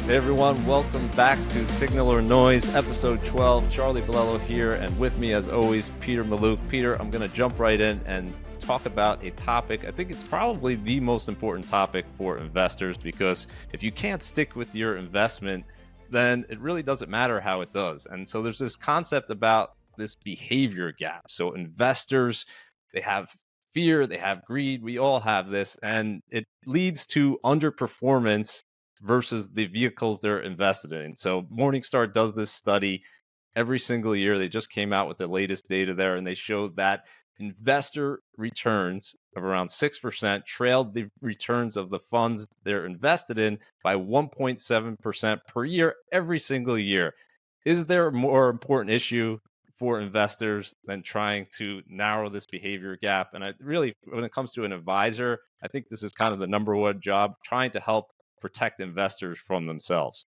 Hey everyone, welcome back to Signal or Noise, episode 12. Charlie Bilello here, and with me as always, Peter Mallouk. Peter, I'm going to jump right in and talk about a topic. I think it's probably the most important topic for investors, because if you can't stick with your investment, then it really doesn't matter how it does. And so there's this concept about this behavior gap. So investors, they have fear, they have greed, we all have this, and it leads to underperformance versus the vehicles they're invested in. So Morningstar does this study every single year. They just came out with the latest data there, and they showed that investor returns of around 6% trailed the returns of the funds they're invested in by 1.7% per year every single year. Is there a more important issue for investors than trying to narrow this behavior gap? And I really, when it comes to an advisor, I think this is kind of the number one job, trying to help protect investors from themselves.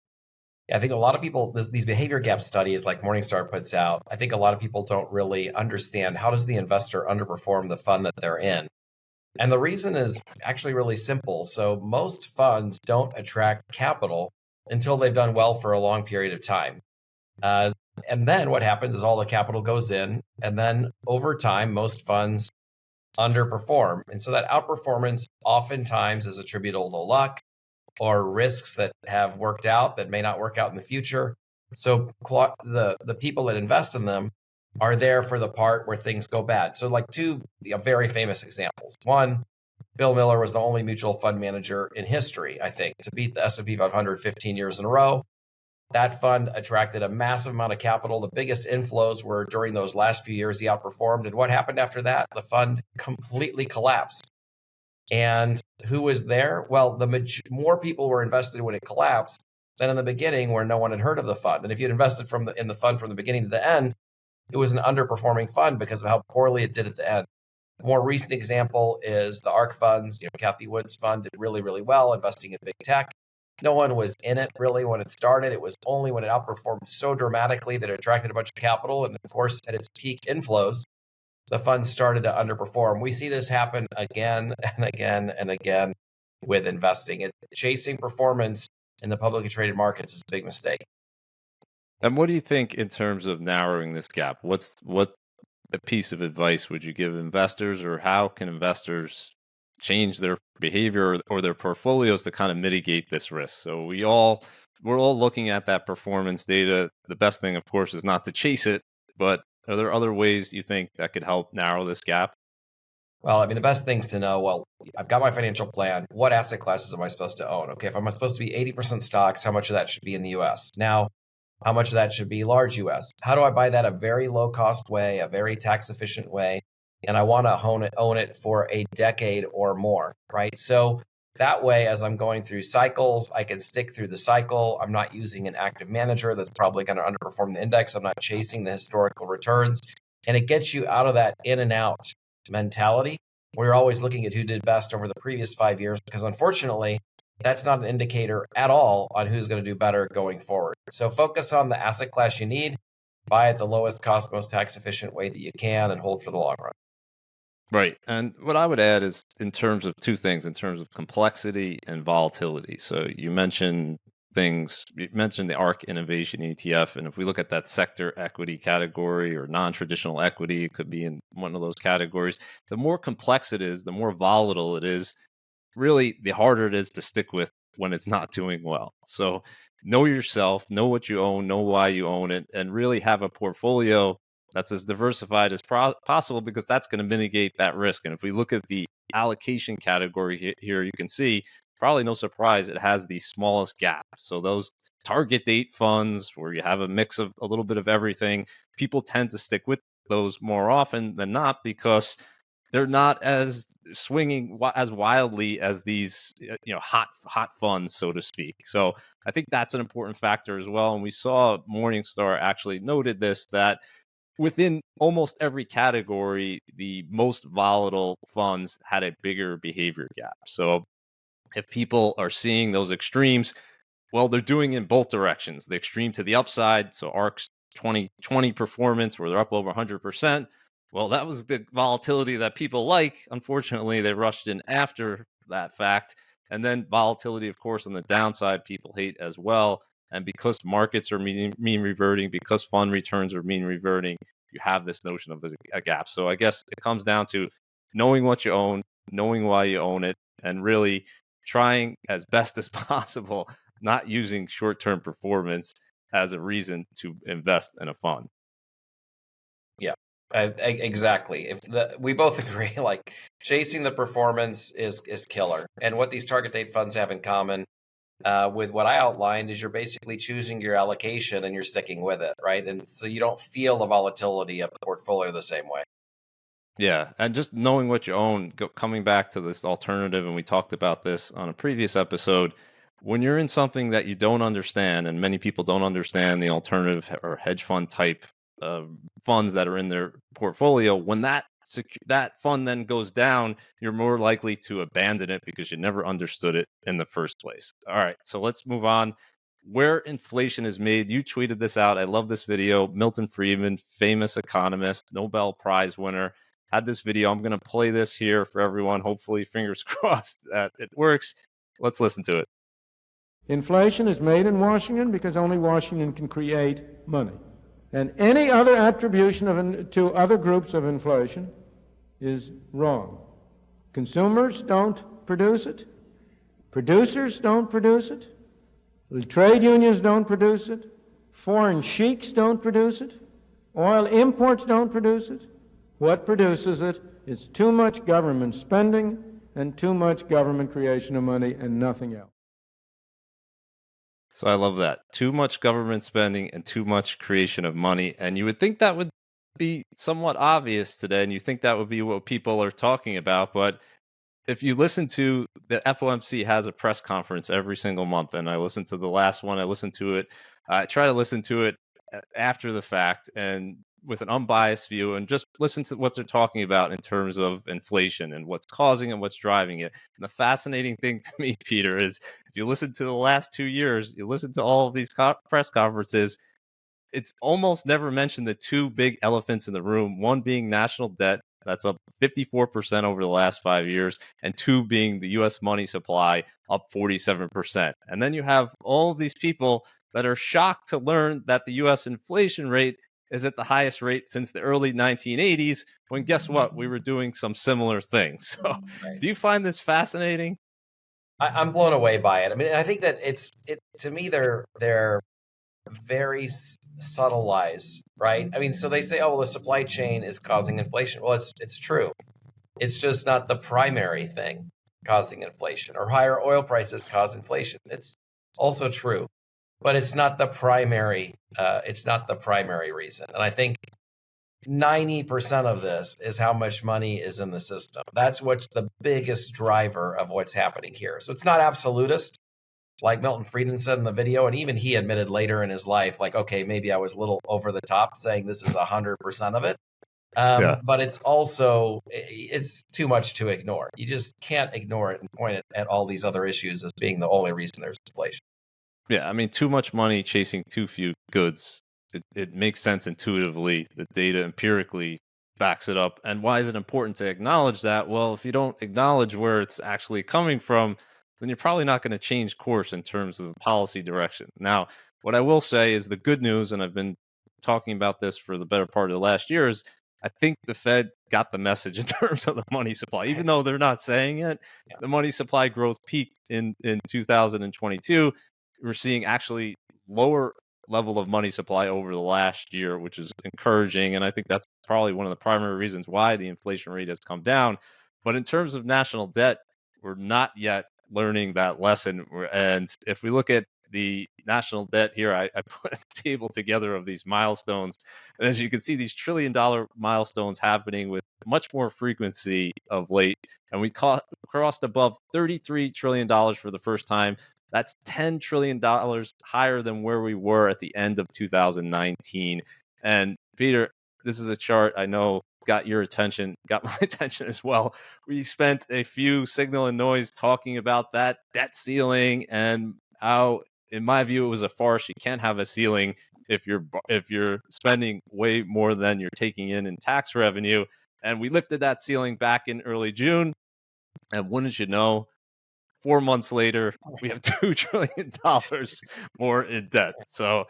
Yeah, I think a lot of people, these behavior gap studies like Morningstar puts out, I think a lot of people don't really understand how does the investor underperform the fund that they're in. And the reason is actually really simple. So most funds don't attract capital until they've done well for a long period of time. Uh, and then what happens is all the capital goes in, and then over time, most funds underperform. And so that outperformance oftentimes is attributable to luck or risks that have worked out that may not work out in the future. So the people that invest in them are there for the part where things go bad. So like two very famous examples. One, Bill Miller was the only mutual fund manager in history, I think, to beat the S&P 500 15 years in a row. That fund attracted a massive amount of capital. The biggest inflows were during those last few years he outperformed. And what happened after that? The fund completely collapsed. And who was there? Well, more people were invested when it collapsed than in the beginning, where no one had heard of the fund. And if you'd invested in the fund from the beginning to the end, it was an underperforming fund because of how poorly it did at the end. A more recent example is the ARK funds. Cathie Wood's fund did really, really well investing in big tech. No one was in it really when it started. It was only when it outperformed so dramatically that it attracted a bunch of capital. And of course, at its peak inflows, the fund started to underperform. We see this happen again and again and again with investing. Chasing performance in the publicly traded markets is a big mistake. And what do you think in terms of narrowing this gap? What a piece of advice would you give investors, or how can investors change their behavior or their portfolios to kind of mitigate this risk? So we're all looking at that performance data. The best thing, of course, is not to chase it, but are there other ways you think that could help narrow this gap? Well, I mean, the best things to know, well, I've got my financial plan. What asset classes am I supposed to own? Okay, if I'm supposed to be 80% stocks, how much of that should be in the US? Now, how much of that should be large US? How do I buy that a very low cost way, a very tax efficient way? And I want to own it for a decade or more, right? So that way, as I'm going through cycles, I can stick through the cycle. I'm not using an active manager that's probably going to underperform the index. I'm not chasing the historical returns. And it gets you out of that in and out mentality where you're always looking at who did best over the previous 5 years, because unfortunately, that's not an indicator at all on who's going to do better going forward. So focus on the asset class you need, buy at the lowest cost, most tax efficient way that you can, and hold for the long run. Right. And what I would add is in terms of two things, in terms of complexity and volatility. So you mentioned the ARK Innovation ETF. And if we look at that sector equity category or non-traditional equity, it could be in one of those categories. The more complex it is, the more volatile it is, really the harder it is to stick with when it's not doing well. So know yourself, know what you own, know why you own it, and really have a portfolio that's as diversified as possible, because that's going to mitigate that risk. And if we look at the allocation category here, you can see, probably no surprise, it has the smallest gap. So those target date funds where you have a mix of a little bit of everything, people tend to stick with those more often than not, because they're not as swinging as wildly as these hot funds, so to speak. So I think that's an important factor as well. And we saw Morningstar actually noted this, that within almost every category, the most volatile funds had a bigger behavior gap. So if people are seeing those extremes, well, they're doing in both directions. The extreme to the upside, so ARK's 2020 performance, where they're up over 100%. Well, that was the volatility that people like. Unfortunately, they rushed in after that fact. And then volatility, of course, on the downside, people hate as well. And because markets are mean reverting, because fund returns are mean reverting, you have this notion of a gap. So I guess it comes down to knowing what you own, knowing why you own it, and really trying as best as possible, not using short-term performance as a reason to invest in a fund. Yeah, exactly. We both agree, like chasing the performance is killer. And what these target date funds have in common with what I outlined is you're basically choosing your allocation and you're sticking with it, right? And so you don't feel the volatility of the portfolio the same way. Yeah, and just knowing what you own, coming back to this alternative, and we talked about this on a previous episode. When you're in something that you don't understand, and many people don't understand the alternative or hedge fund type funds that are in their portfolio, when that fund then goes down, you're more likely to abandon it because you never understood it in the first place. All right, so let's move on. Where inflation is made. You tweeted this out. I love this video. Milton Friedman, famous economist, Nobel Prize winner, had this video. I'm going to play this here for everyone. Hopefully, fingers crossed that it works. Let's listen to it. Inflation is made in Washington because only Washington can create money. And any other attribution to other groups of inflation is wrong. Consumers don't produce it. Producers don't produce it. The trade unions don't produce it. Foreign sheiks don't produce it. Oil imports don't produce it. What produces it is too much government spending and too much government creation of money and nothing else. So I love that. Too much government spending and too much creation of money. And you would think that would be somewhat obvious today, and you think that would be what people are talking about. But if you listen to the FOMC has a press conference every single month, and I listened to the last one, I listened to it, I try to listen to it after the fact and with an unbiased view and just listen to what they're talking about in terms of inflation and what's causing and what's driving it. And the fascinating thing to me, Peter, is if you listen to the last 2 years, you listen to all of these press conferences, it's almost never mentioned the two big elephants in the room, one being national debt, that's up 54% over the last 5 years, and two being the US money supply, up 47%. And then you have all of these people that are shocked to learn that the US inflation rate is at the highest rate since the early 1980s, when guess what? We were doing some similar things. So Right. do you find this fascinating? I'm blown away by it. I mean, I think that to me they're very subtle lies, right? I mean, so they say, oh, well, the supply chain is causing inflation. Well, it's true. It's just not the primary thing causing inflation, or higher oil prices cause inflation. It's also true, but it's not the primary. It's not the primary reason. And I think 90% of this is how much money is in the system. That's what's the biggest driver of what's happening here. So it's not absolutist, like Milton Friedman said in the video, and even he admitted later in his life, like, okay, maybe I was a little over the top saying this is 100% of it. Yeah. But it's too much to ignore. You just can't ignore it and point it at all these other issues as being the only reason there's inflation. Yeah, I mean, too much money chasing too few goods. It makes sense intuitively. The data empirically backs it up. And why is it important to acknowledge that? Well, if you don't acknowledge where it's actually coming from, then you're probably not going to change course in terms of policy direction. Now, what I will say is the good news, and I've been talking about this for the better part of the last year, is I think the Fed got the message in terms of the money supply. Even though they're not saying it, Yeah. the money supply growth peaked in 2022. We're seeing actually lower level of money supply over the last year, which is encouraging. And I think that's probably one of the primary reasons why the inflation rate has come down. But in terms of national debt, we're not yet learning that lesson. And if we look at the national debt here, I put a table together of these milestones. And as you can see, these $1 trillion milestones happening with much more frequency of late. And we crossed above $33 trillion for the first time. That's $10 trillion higher than where we were at the end of 2019. And Peter, this is a chart I know got your attention, got my attention as well. We spent a few signal and noise talking about that debt ceiling and how, in my view, it was a farce. You can't have a ceiling if you're spending way more than you're taking in tax revenue. And we lifted that ceiling back in early June. And wouldn't you know, 4 months later, we have $2 trillion more in debt. So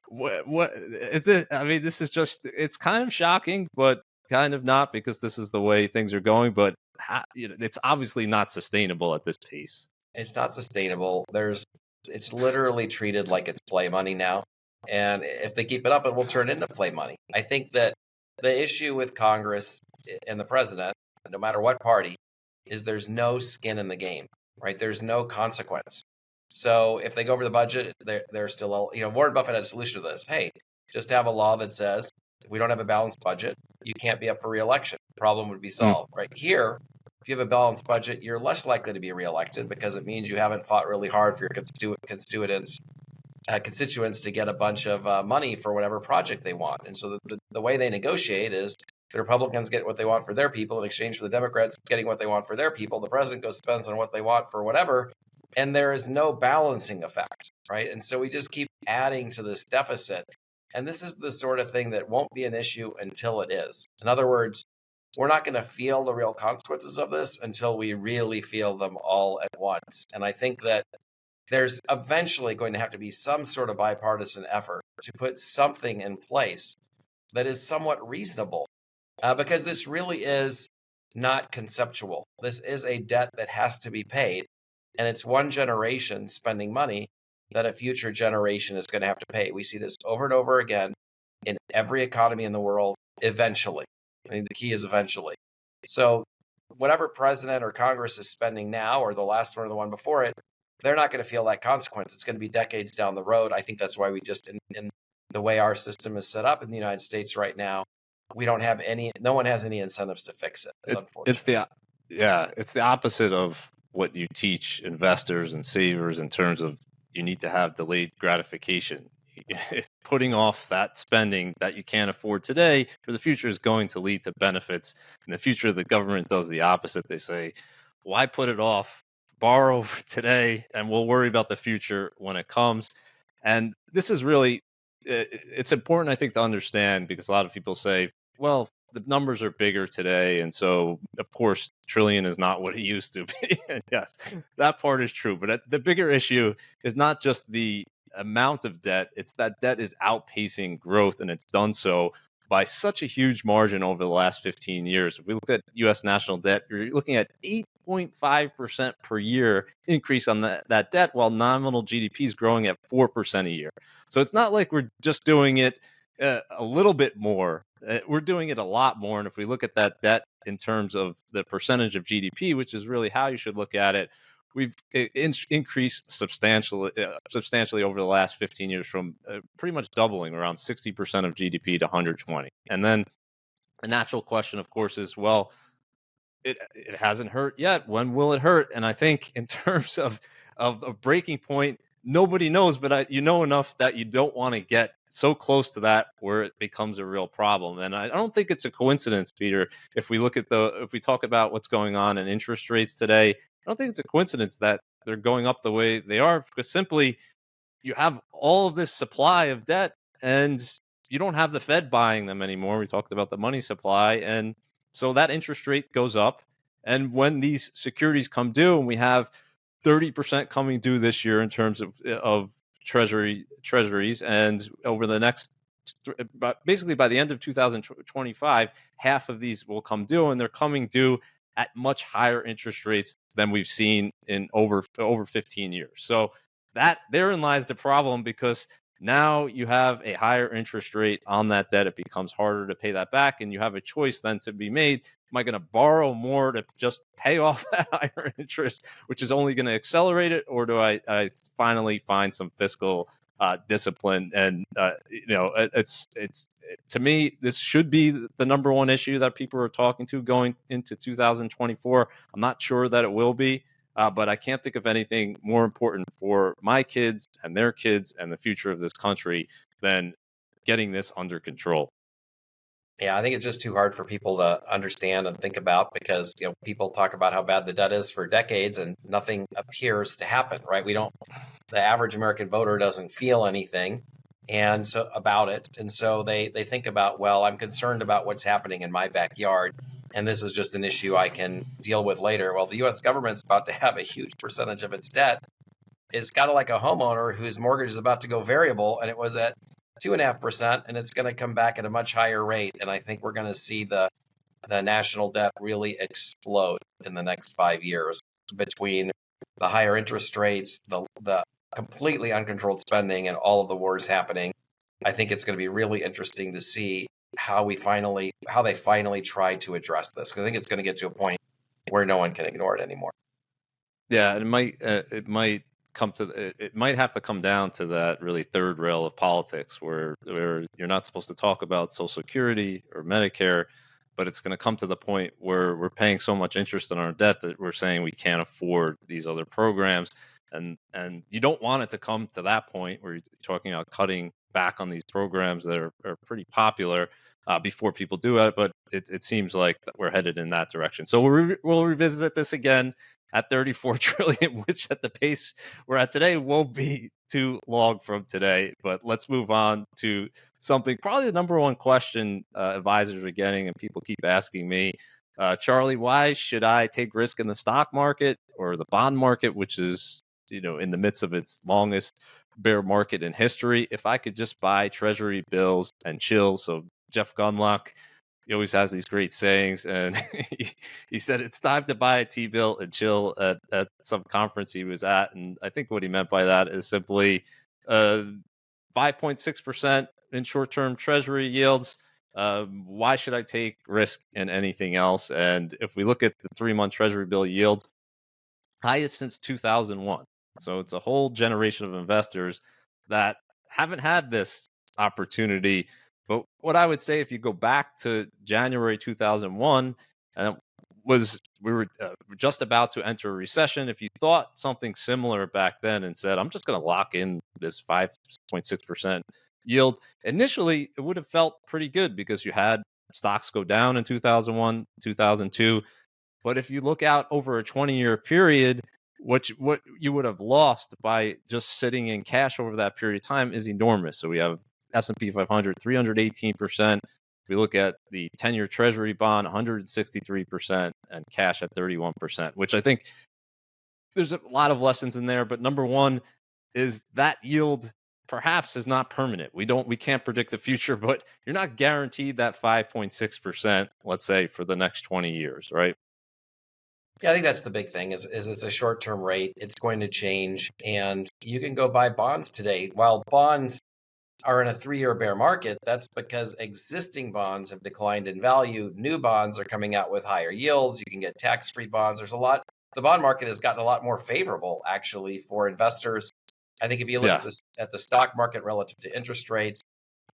what is it? I mean, this is just, it's kind of shocking, but kind of not, because this is the way things are going. But it's obviously not sustainable at this pace. It's not sustainable. It's literally treated like it's play money now. And if they keep it up, it will turn into play money. I think that the issue with Congress and the president, no matter what party, is there's no skin in the game, right? There's no consequence. So if they go over the budget, they're still, Warren Buffett had a solution to this. Hey, just have a law that says if we don't have a balanced budget, you can't be up for reelection. The problem would be solved. Right here, if you have a balanced budget, you're less likely to be reelected, because it means you haven't fought really hard for your constituents to get a bunch of money for whatever project they want. And so the way they negotiate is the Republicans get what they want for their people in exchange for the Democrats getting what they want for their people. The president goes spends on what they want for whatever, and there is no balancing effect, right? And so we just keep adding to this deficit. And this is the sort of thing that won't be an issue until it is. In other words, we're not going to feel the real consequences of this until we really feel them all at once. And I think that there's eventually going to have to be some sort of bipartisan effort to put something in place that is somewhat reasonable, because this really is not conceptual. This is a debt that has to be paid, and it's one generation spending money that a future generation is going to have to pay. We see this over and over again in every economy in the world, eventually. I mean, the key is eventually. So whatever president or Congress is spending now, or the last one or the one before it, they're not going to feel that consequence. It's going to be decades down the road. I think that's why we just, in the way our system is set up in the United States right now, no one has any incentives to fix it. It's unfortunate. It's the opposite of what you teach investors and savers in terms of you need to have delayed gratification. It's putting off that spending that you can't afford today for the future is going to lead to benefits. In the future, the government does the opposite. They say, why put it off? Borrow today, and we'll worry about the future when it comes. And this is really, it's important, I think, to understand, because a lot of people say, well, the numbers are bigger today, and so of course trillion is not what it used to be. And yes, that part is true, but the bigger issue is not just the amount of debt, it's that debt is outpacing growth, and it's done so by such a huge margin over the last 15 years. If we look at U.S. national debt, you're looking at 8.5% per year increase on that debt, while nominal GDP is growing at 4% a year. So it's not like we're just doing it a little bit more. We're doing it a lot more. And if we look at that debt in terms of the percentage of GDP, which is really how you should look at it, we've increased substantially over the last 15 years, from pretty much doubling around 60% of GDP to 120. And then a natural question, of course, is, well, it hasn't hurt yet. When will it hurt? And I think in terms of a breaking point, nobody knows, but you know enough that you don't want to get so close to that where it becomes a real problem. And I don't think it's a coincidence, Peter, if we talk about what's going on in interest rates today. I don't think it's a coincidence that they're going up the way they are, because simply you have all of this supply of debt and you don't have the Fed buying them anymore. We talked about the money supply. And so that interest rate goes up. And when these securities come due, and we have 30% coming due this year in terms of treasuries, and over the next, basically by the end of 2025, half of these will come due, and they're coming due at much higher interest rates than we've seen in over 15 years. So that therein lies the problem, because now you have a higher interest rate on that debt. It becomes harder to pay that back, and you have a choice then to be made. Am I going to borrow more to just pay off that higher interest, which is only going to accelerate it, or do I finally find some fiscal discipline? And it's to me, this should be the number one issue that people are talking to going into 2024. I'm not sure that it will be, but I can't think of anything more important for my kids and their kids and the future of this country than getting this under control. Yeah, I think it's just too hard for people to understand and think about, because people talk about how bad the debt is for decades and nothing appears to happen, right? The average American voter doesn't feel anything about it. And so they think about, well, I'm concerned about what's happening in my backyard. and this is just an issue I can deal with later. Well, the U.S. government's about to have a huge percentage of its debt. It's kind of like a homeowner whose mortgage is about to go variable, and it was at 2.5%, and it's going to come back at a much higher rate. And I think we're going to see the national debt really explode in the next 5 years between the higher interest rates, the completely uncontrolled spending, and all of the wars happening. I think it's going to be really interesting to see how they finally try to address this. Because I think it's going to get to a point where no one can ignore it anymore. Yeah, it might have to come down to that really third rail of politics where you're not supposed to talk about Social Security or Medicare, but it's going to come to the point where we're paying so much interest on our debt that we're saying we can't afford these other programs. And you don't want it to come to that point where you're talking about cutting back on these programs that are pretty popular before people do it. But it seems like that we're headed in that direction. So we'll revisit this again at 34 trillion, which at the pace we're at today won't be too long from today. But let's move on to something, probably the number one question advisors are getting and people keep asking me. Charlie, why should I take risk in the stock market or the bond market, which is, in the midst of its longest bear market in history, if I could just buy treasury bills and chill? So Jeff Gundlach, he always has these great sayings, and he said it's time to buy a T-bill and chill at some conference he was at. And I think what he meant by that is simply 5.6% in short-term treasury yields. Why should I take risk in anything else? And if we look at the 3-month treasury bill yield, highest since 2001. So it's a whole generation of investors that haven't had this opportunity. But what I would say, if you go back to January 2001, and we were just about to enter a recession. If you thought something similar back then and said, I'm just going to lock in this 5.6% yield, initially it would have felt pretty good because you had stocks go down in 2001, 2002. But if you look out over a 20-year period, what you would have lost by just sitting in cash over that period of time is enormous. So we have S&P 500, 318%. We look at the 10-year Treasury bond, 163%, and cash at 31%, which I think there's a lot of lessons in there. But number one is that yield perhaps is not permanent. We can't predict the future, but you're not guaranteed that 5.6%, let's say, for the next 20 years, right? Yeah, I think that's the big thing is it's a short-term rate. It's going to change, and you can go buy bonds today. While bonds are in a 3-year bear market, that's because existing bonds have declined in value. New bonds are coming out with higher yields. You can get tax-free bonds. The bond market has gotten a lot more favorable, actually, for investors. I think if you look at the stock market relative to interest rates,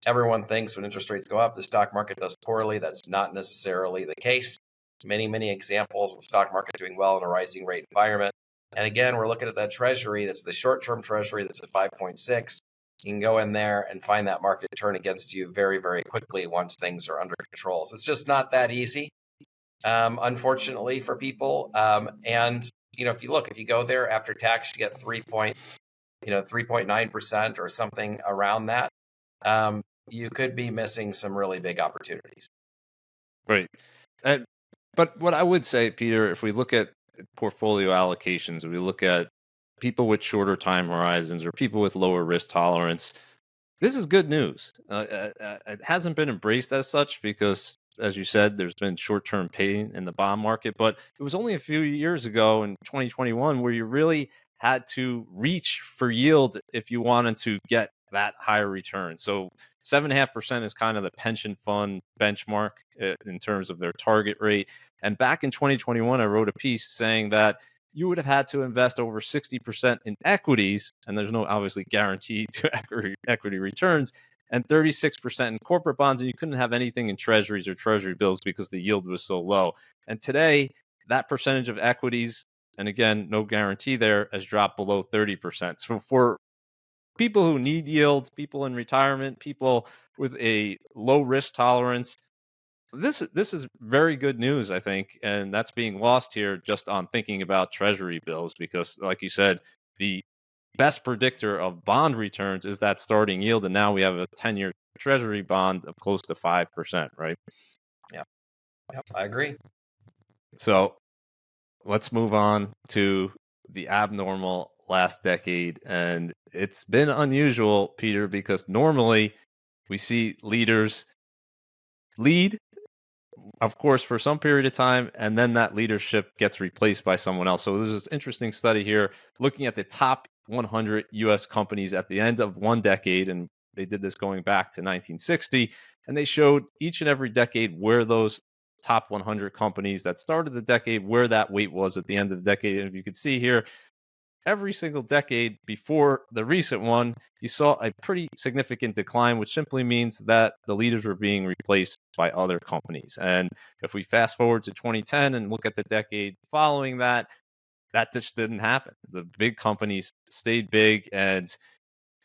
everyone thinks when interest rates go up, the stock market does poorly. That's not necessarily the case. Many, many examples of the stock market doing well in a rising rate environment. And again, we're looking at that treasury. That's the short-term treasury that's at 5.6. You can go in there and find that market turn against you very, very quickly once things are under control. So it's just not that easy, unfortunately, for people. And if you go there after tax, you get 3.9% or something around that. You could be missing some really big opportunities. Right. But what I would say, Peter, if we look at portfolio allocations, we look at people with shorter time horizons or people with lower risk tolerance, this is good news. It hasn't been embraced as such because, as you said, there's been short-term pain in the bond market. But it was only a few years ago in 2021 where you really had to reach for yield if you wanted to get that higher return. So 7.5% is kind of the pension fund benchmark in terms of their target rate. And back in 2021, I wrote a piece saying that you would have had to invest over 60% in equities, and there's no obviously guarantee to equity returns, and 36% in corporate bonds, and you couldn't have anything in treasuries or treasury bills because the yield was so low. And today, that percentage of equities, and again, no guarantee there, has dropped below 30%. So for people who need yields, people in retirement, people with a low risk tolerance, this is very good news, I think, and that's being lost here just on thinking about treasury bills because, like you said, the best predictor of bond returns is that starting yield, and now we have a 10-year treasury bond of close to 5%, right? Yeah. Yep, I agree. So let's move on to the abnormal last decade. And it's been unusual, Peter, because normally we see leaders lead, of course, for some period of time, and then that leadership gets replaced by someone else. So there's this interesting study here looking at the top 100 US companies at the end of one decade. And they did this going back to 1960. And they showed each and every decade where those top 100 companies that started the decade, where that weight was at the end of the decade. And if you could see here, every single decade before the recent one, you saw a pretty significant decline, which simply means that the leaders were being replaced by other companies. And if we fast forward to 2010 and look at the decade following that, that just didn't happen. The big companies stayed big. And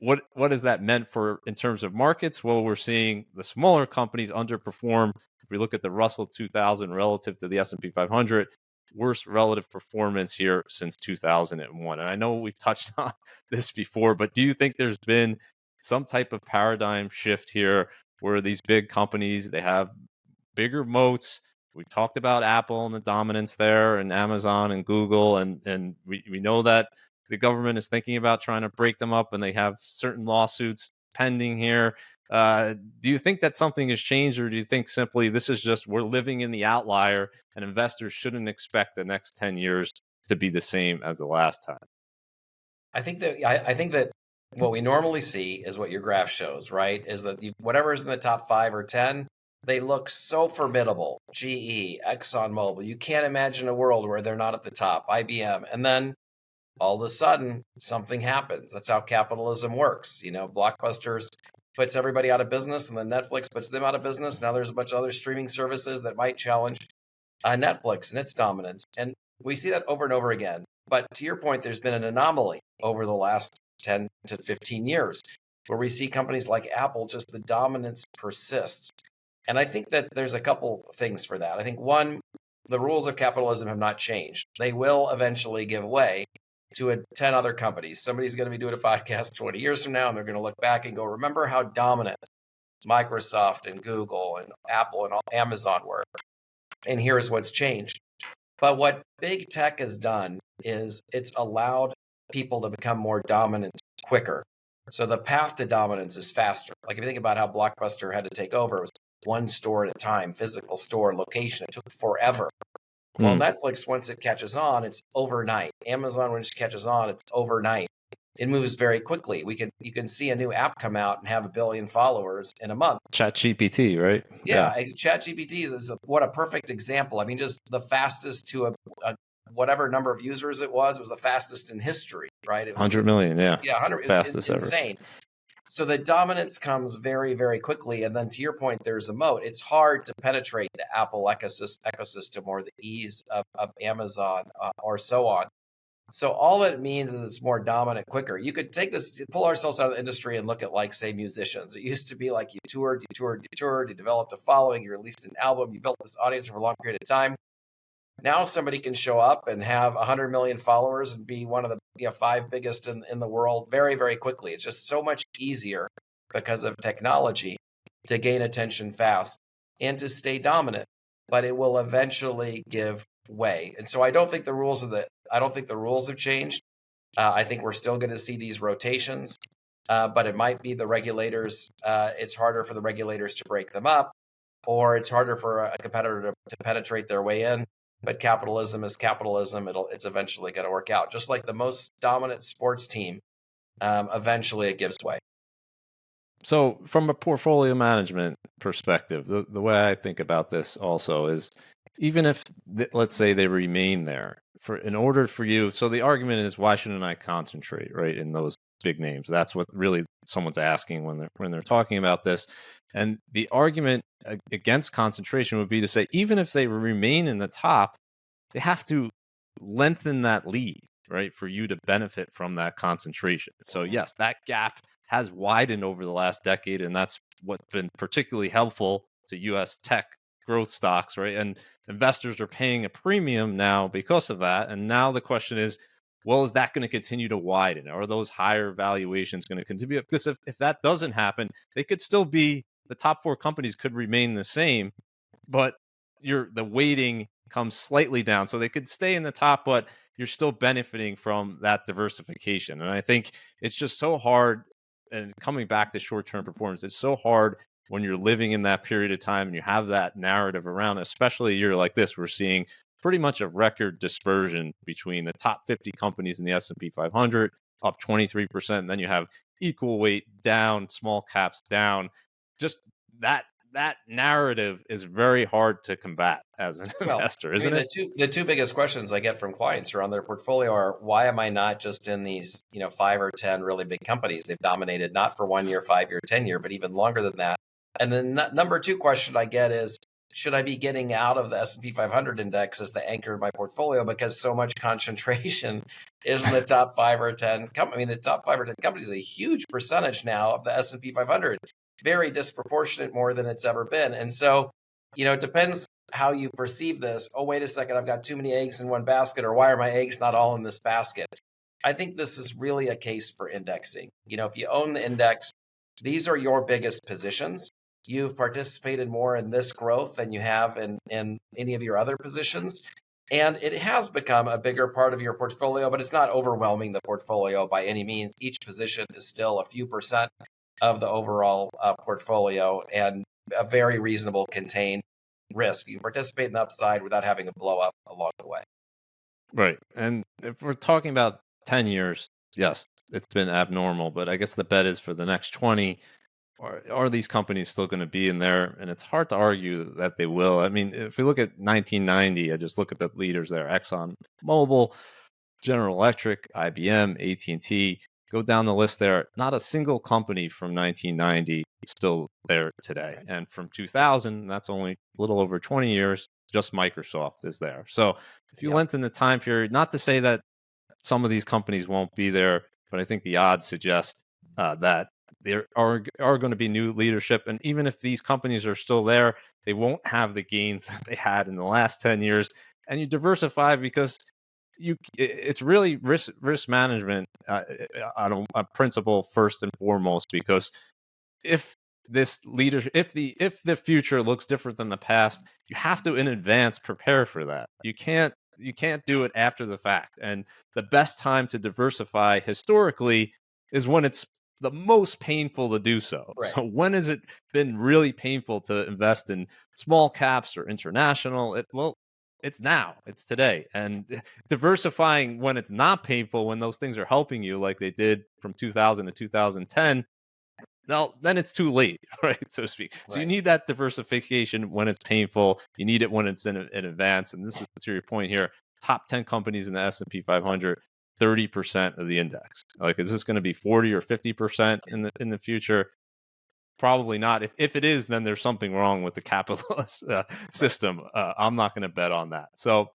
what has that meant for in terms of markets? Well, we're seeing the smaller companies underperform. If we look at the Russell 2000 relative to the S&P 500, worst relative performance here since 2001. And I know we've touched on this before, but do you think there's been some type of paradigm shift here where these big companies, they have bigger moats? We talked about Apple and the dominance there, and Amazon and Google, and we know that the government is thinking about trying to break them up, and they have certain lawsuits pending here. Do you think that something has changed, or do you think simply this is just we're living in the outlier, and investors shouldn't expect the next 10 years to be the same as the last time? I think that what we normally see is what your graph shows, right? Is that whatever is in the top 5 or 10, they look so formidable. GE, ExxonMobil. You can't imagine a world where they're not at the top. IBM, and then all of a sudden something happens. That's how capitalism works. Blockbusters puts everybody out of business, and then Netflix puts them out of business. Now there's a bunch of other streaming services that might challenge Netflix and its dominance. And we see that over and over again. But to your point, there's been an anomaly over the last 10 to 15 years where we see companies like Apple, just the dominance persists. And I think that there's a couple things for that. I think one, the rules of capitalism have not changed. They will eventually give way to 10 other companies. Somebody's going to be doing a podcast 20 years from now, and they're going to look back and go, remember how dominant Microsoft and Google and Apple and Amazon were. And here's what's changed. But what big tech has done is it's allowed people to become more dominant quicker. So the path to dominance is faster. Like if you think about how Blockbuster had to take over, it was one store at a time, physical store, location. It took forever. Well, Netflix, once it catches on, it's overnight. Amazon, once it catches on, it's overnight. It moves very quickly. You can see a new app come out and have 1 billion followers in a month. ChatGPT, right? Yeah. ChatGPT is what a perfect example. I mean, just the fastest to a whatever number of users it was the fastest in history, right? It was 100 million, yeah. Yeah, 100. Fastest ever. Insane. So the dominance comes very, very quickly. And then to your point, there's a moat. It's hard to penetrate the Apple ecosystem or the ease of Amazon or so on. So all that means is it's more dominant quicker. You could take this, pull ourselves out of the industry and look at, like, say, musicians. It used to be like you toured, you developed a following, you released an album, you built this audience over a long period of time. Now somebody can show up and have 100 million followers and be one of the 5 biggest in the world very, very quickly. It's just so much easier because of technology to gain attention fast and to stay dominant. But it will eventually give way. And so I don't think the rules have changed. I think we're still going to see these rotations, but it might be the regulators. It's harder for the regulators to break them up, or it's harder for a competitor to penetrate their way in. But capitalism is capitalism. It's eventually going to work out. Just like the most dominant sports team, eventually it gives way. So from a portfolio management perspective, the way I think about this also is even if, let's say, they remain there, in order for you, so the argument is, why shouldn't I concentrate, right, in those big names? That's what really someone's asking when they're talking about this. And the argument against concentration would be to say, even if they remain in the top, they have to lengthen that lead, right, for you to benefit from that concentration. So yes, that gap has widened over the last decade, and that's what's been particularly helpful to U.S. tech growth stocks, right? And investors are paying a premium now because of that. And now the question is, well, is that going to continue to widen? Are those higher valuations going to continue? Because if that doesn't happen, they could still be, the top 4 companies could remain the same, but the weighting comes slightly down, so they could stay in the top, but you're still benefiting from that diversification. And I think it's just so hard. And coming back to short-term performance, it's so hard when you're living in that period of time and you have that narrative around, especially a year like this. We're seeing pretty much a record dispersion between the top 50 companies in the S&P 500, up 23%. And then you have equal weight down, small caps down. Just that narrative is very hard to combat as an Well, investor, I mean, isn't it? the two biggest questions I get from clients around their portfolio are, why am I not just in these, 5 or 10 really big companies? They've dominated not for 1 year, 5 year, 10 year, but even longer than that. And then number two question I get is, should I be getting out of the S&P 500 index as the anchor of my portfolio because so much concentration is in the top 5 or 10 companies? I mean, the top 5 or 10 companies is a huge percentage now of the S&P 500, very disproportionate, more than it's ever been. And so, it depends how you perceive this. Oh, wait a second, I've got too many eggs in one basket, or why are my eggs not all in this basket? I think this is really a case for indexing. If you own the index, these are your biggest positions. You've participated more in this growth than you have in any of your other positions. And it has become a bigger part of your portfolio, but it's not overwhelming the portfolio by any means. Each position is still a few percent of the overall portfolio, and a very reasonable contained risk. You can participate in the upside without having a blow up along the way. Right. And if we're talking about 10 years, yes, it's been abnormal, but I guess the bet is for the next 20, are these companies still going to be in there? And it's hard to argue that they will. I mean, if we look at 1990, I just look at the leaders there: Exxon Mobil, General Electric, IBM, AT&T. Go down the list there. Not a single company from 1990 is still there today. Right. And from 2000, that's only a little over 20 years, just Microsoft is there. So if you Yep. lengthen the time period, not to say that some of these companies won't be there, but I think the odds suggest that there are going to be new leadership. And even if these companies are still there, they won't have the gains that they had in the last 10 years. And you diversify because it's really risk management on a principle first and foremost, because if this leadership, if the future looks different than the past, you have to in advance prepare for that. You can't do it after the fact. And the best time to diversify historically is when it's the most painful to do so. Right. So when has it been really painful to invest in small caps or international? It's now, it's today. And diversifying when it's not painful, when those things are helping you, like they did from 2000 to 2010, now then it's too late, right, so to speak. So you Right. need that diversification when it's painful. You need it when it's in advance. And this is to your point here: top 10 companies in the S&P 500, 30% of the index. Like, is this going to be 40 or 50% in the future? Probably not. If it is, then there's something wrong with the capitalist system. I'm not going to bet on that. So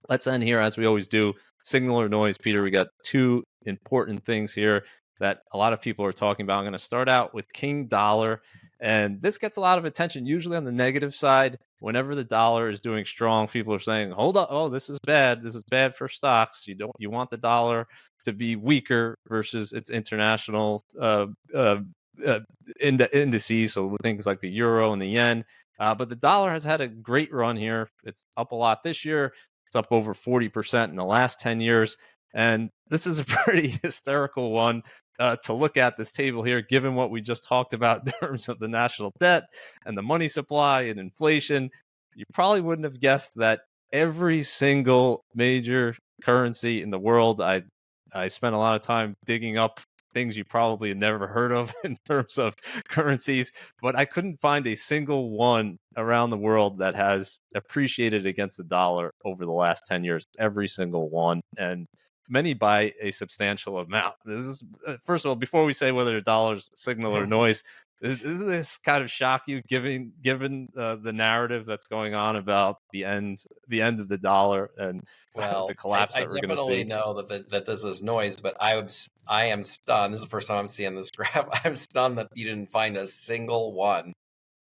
let's end here as we always do. Signal or noise, Peter. We got two important things here that a lot of people are talking about. I'm going to start out with King Dollar. And this gets a lot of attention, usually on the negative side. Whenever the dollar is doing strong, people are saying, hold up, oh, this is bad. This is bad for stocks. You want the dollar to be weaker versus its international indices, so things like the euro and the yen. But the dollar has had a great run here. It's up a lot this year. It's up over 40% in the last 10 years. And this is a pretty hysterical one to look at, this table here, given what we just talked about in terms of the national debt and the money supply and inflation. You probably wouldn't have guessed that every single major currency in the world, I spent a lot of time digging up things you probably had never heard of in terms of currencies, but I couldn't find a single one around the world that has appreciated against the dollar over the last 10 years. Every single one, and many by a substantial amount. This is, first of all, before we say whether a dollar's signal or noise, isn't this kind of shock you, given the narrative that's going on about the end of the dollar and Well, the collapse I that we're going to definitely see? know that this is noise, but I am stunned. This is the first time I'm seeing this graph. I'm stunned that you didn't find a single one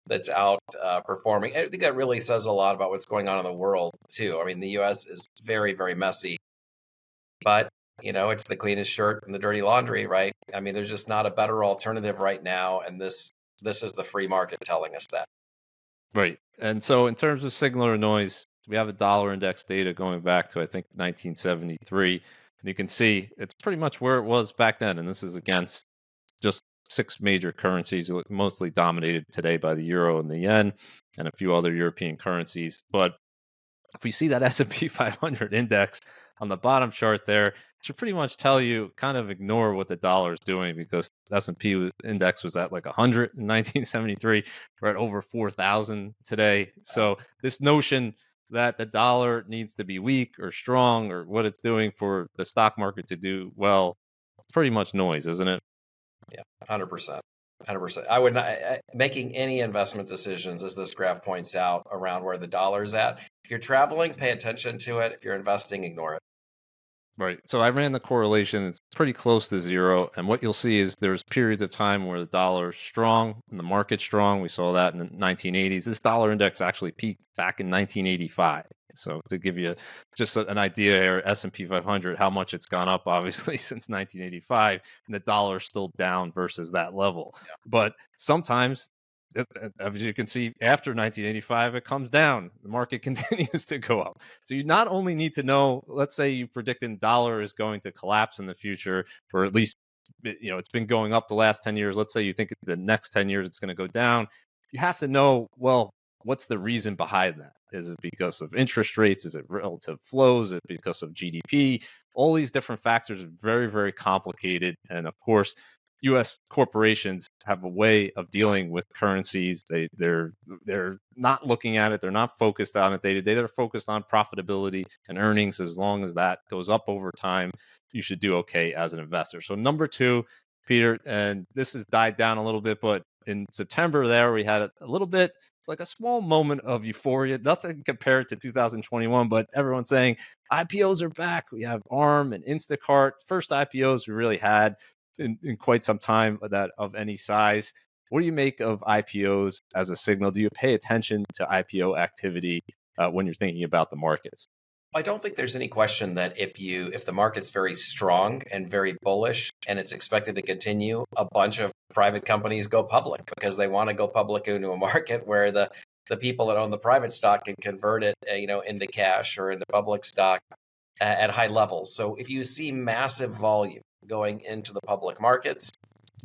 that's out performing. I think that really says a lot about what's going on in the world too. I mean, the U.S. is very, very messy, but it's the cleanest shirt in the dirty laundry, right? I mean, there's just not a better alternative right now, and this is the free market telling us that. Right. And so in terms of signal or noise, we have a dollar index data going back to, I think, 1973. And you can see it's pretty much where it was back then. And this is against just six major currencies, mostly dominated today by the euro and the yen and a few other European currencies. But if we see that S&P 500 index on the bottom chart there, it should pretty much tell you kind of ignore what the dollar is doing, because S&P index was at like 100 in 1973. We're at over 4,000 today. So this notion that the dollar needs to be weak or strong or what it's doing for the stock market to do well, it's pretty much noise, isn't it? Yeah, 100%. 100%. I would not making any investment decisions, as this graph points out, around where the dollar's at. If you're traveling, pay attention to it. If you're investing, ignore it. Right. So I ran the correlation. It's pretty close to zero. And what you'll see is there's periods of time where the dollar is strong and the market's strong. We saw that in the 1980s. This dollar index actually peaked back in 1985. So to give you just an idea here, S&P 500, how much it's gone up, obviously, since 1985, and the dollar's still down versus that level. Yeah. But sometimes, as you can see, after 1985, it comes down. The market continues to go up. So you not only need to know, let's say you predict the dollar is going to collapse in the future, or at least, it's been going up the last 10 years. Let's say you think the next 10 years it's going to go down. You have to know, well, what's the reason behind that? Is it because of interest rates? Is it relative flows? Is it because of GDP? All these different factors are very, very complicated. And of course, U.S. corporations have a way of dealing with currencies. They're not looking at it. They're not focused on it day to day. They're focused on profitability and earnings. As long as that goes up over time, you should do okay as an investor. So number two, Peter, and this has died down a little bit, but in September there we had a little bit, like a small moment of euphoria. Nothing compared to 2021, but everyone's saying IPOs are back. We have ARM and Instacart, first IPOs we really had in quite some time that of any size. What do you make of IPOs as a signal? Do you pay attention to IPO activity when you're thinking about the markets? I don't think there's any question that if the market's very strong and very bullish and it's expected to continue, a bunch of private companies go public because they want to go public into a market where the people that own the private stock can convert it, into cash or into public stock at high levels. So if you see massive volume going into the public markets,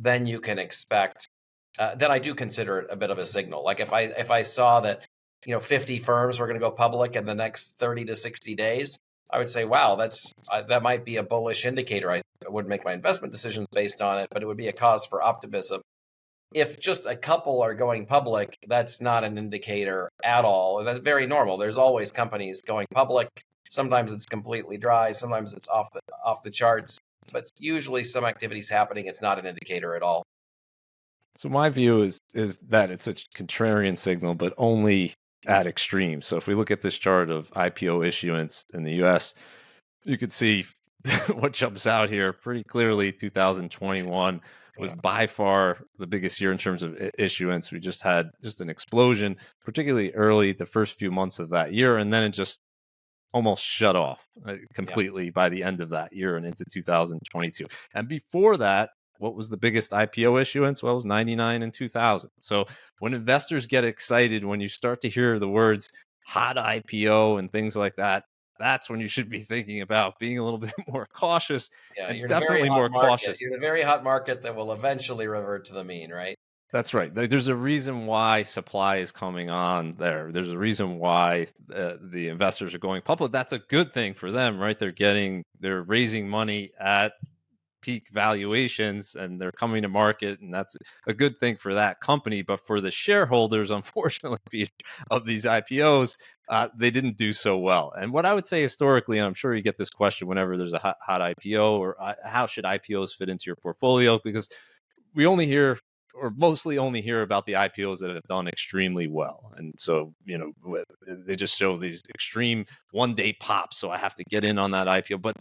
then you can expect. Then I do consider it a bit of a signal. Like if I saw that 50 firms were going to go public in the next 30 to 60 days, I would say, wow, that might be a bullish indicator. I wouldn't make my investment decisions based on it, but it would be a cause for optimism. If just a couple are going public, that's not an indicator at all. And that's very normal. There's always companies going public. Sometimes it's completely dry. Sometimes it's off the charts. But usually some activity's happening. It's not an indicator at all. So my view is that it's a contrarian signal, but only at extremes. So if we look at this chart of IPO issuance in the U.S., you could see what jumps out here pretty clearly. 2021 was by far the biggest year in terms of issuance. We just had an explosion, particularly early the first few months of that year, and then it just almost shut off completely by the end of that year and into 2022. And before that, what was the biggest IPO issuance? Well, it was 99 and 2000. So when investors get excited, when you start to hear the words hot IPO and things like that, that's when you should be thinking about being a little bit more cautious. Yeah, and you're definitely more cautious. You're in a very hot market that will eventually revert to the mean, right? That's right. There's a reason why supply is coming on there. There's a reason why the investors are going public. That's a good thing for them, right? They're raising money at peak valuations and they're coming to market, and that's a good thing for that company. But for the shareholders, unfortunately, of these IPOs, they didn't do so well. And what I would say historically, and I'm sure you get this question whenever there's a hot IPO, or how should IPOs fit into your portfolio? Because we only hear, or mostly only hear, about the IPOs that have done extremely well. And so, they just show these extreme one-day pops. So I have to get in on that IPO. But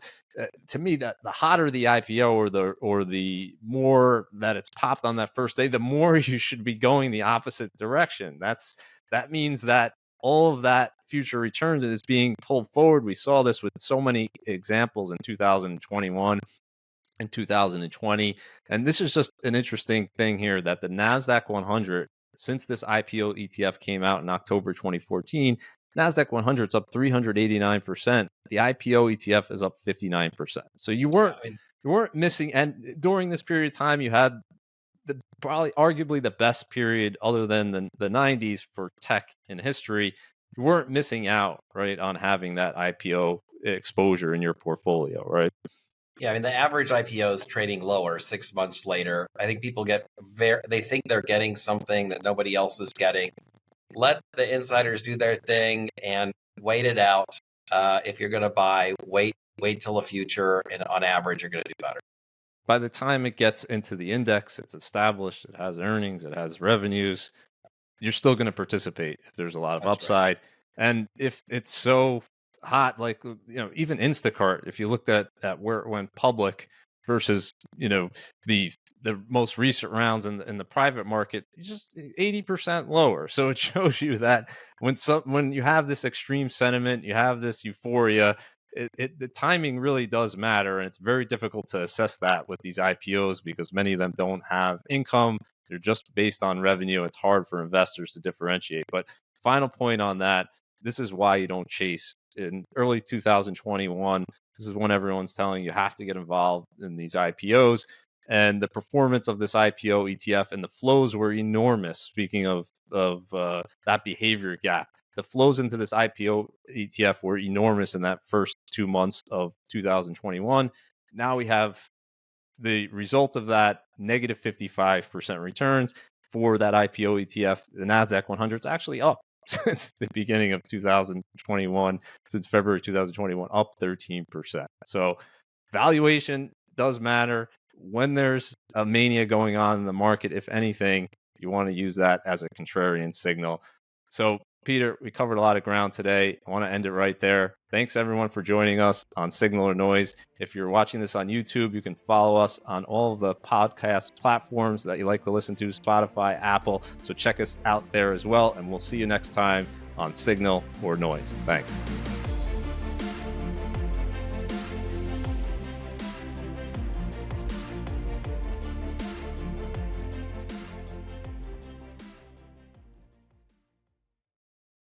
to me, that the hotter the IPO, or the more that it's popped on that first day, the more you should be going the opposite direction. That means that all of that future returns is being pulled forward. We saw this with so many examples in 2021. In 2020. And this is just an interesting thing here, that the NASDAQ 100 since this IPO ETF came out in October 2014, NASDAQ 100 is up 389%. The IPO ETF is up 59%. So you weren't missing. And during this period of time, you had probably arguably the best period other than the 90s for tech in history. You weren't missing out, right, on having that IPO exposure in your portfolio, right? Yeah, I mean, the average IPO is trading lower 6 months later. I think people they think they're getting something that nobody else is getting. Let the insiders do their thing and wait it out. If you're going to buy, wait till the future, and on average, you're going to do better. By the time it gets into the index, it's established, it has earnings, it has revenues, you're still going to participate if there's a lot of That's upside. right. And if it's so hot, like, even Instacart, if you looked at where it went public versus, the most recent rounds in the private market, just 80% lower. So it shows you that when you have this extreme sentiment, you have this euphoria, the timing really does matter, and it's very difficult to assess that with these IPOs because many of them don't have income. They're just based on revenue. It's hard for investors to differentiate. But final point on that, this is why you don't chase. In early 2021, this is when everyone's telling you have to get involved in these IPOs. And the performance of this IPO ETF and the flows were enormous. Speaking of that behavior gap, the flows into this IPO ETF were enormous in that first 2 months of 2021. Now we have the result of that negative 55% returns for that IPO ETF. The NASDAQ 100 is actually up since the beginning of 2021, since February 2021, up 13%. So valuation does matter. When there's a mania going on in the market, if anything, you want to use that as a contrarian signal. So Peter, we covered a lot of ground today. I want to end it right there. Thanks everyone for joining us on Signal or Noise. If you're watching this on YouTube, you can follow us on all of the podcast platforms that you like to listen to, Spotify, Apple. So check us out there as well. And we'll see you next time on Signal or Noise. Thanks.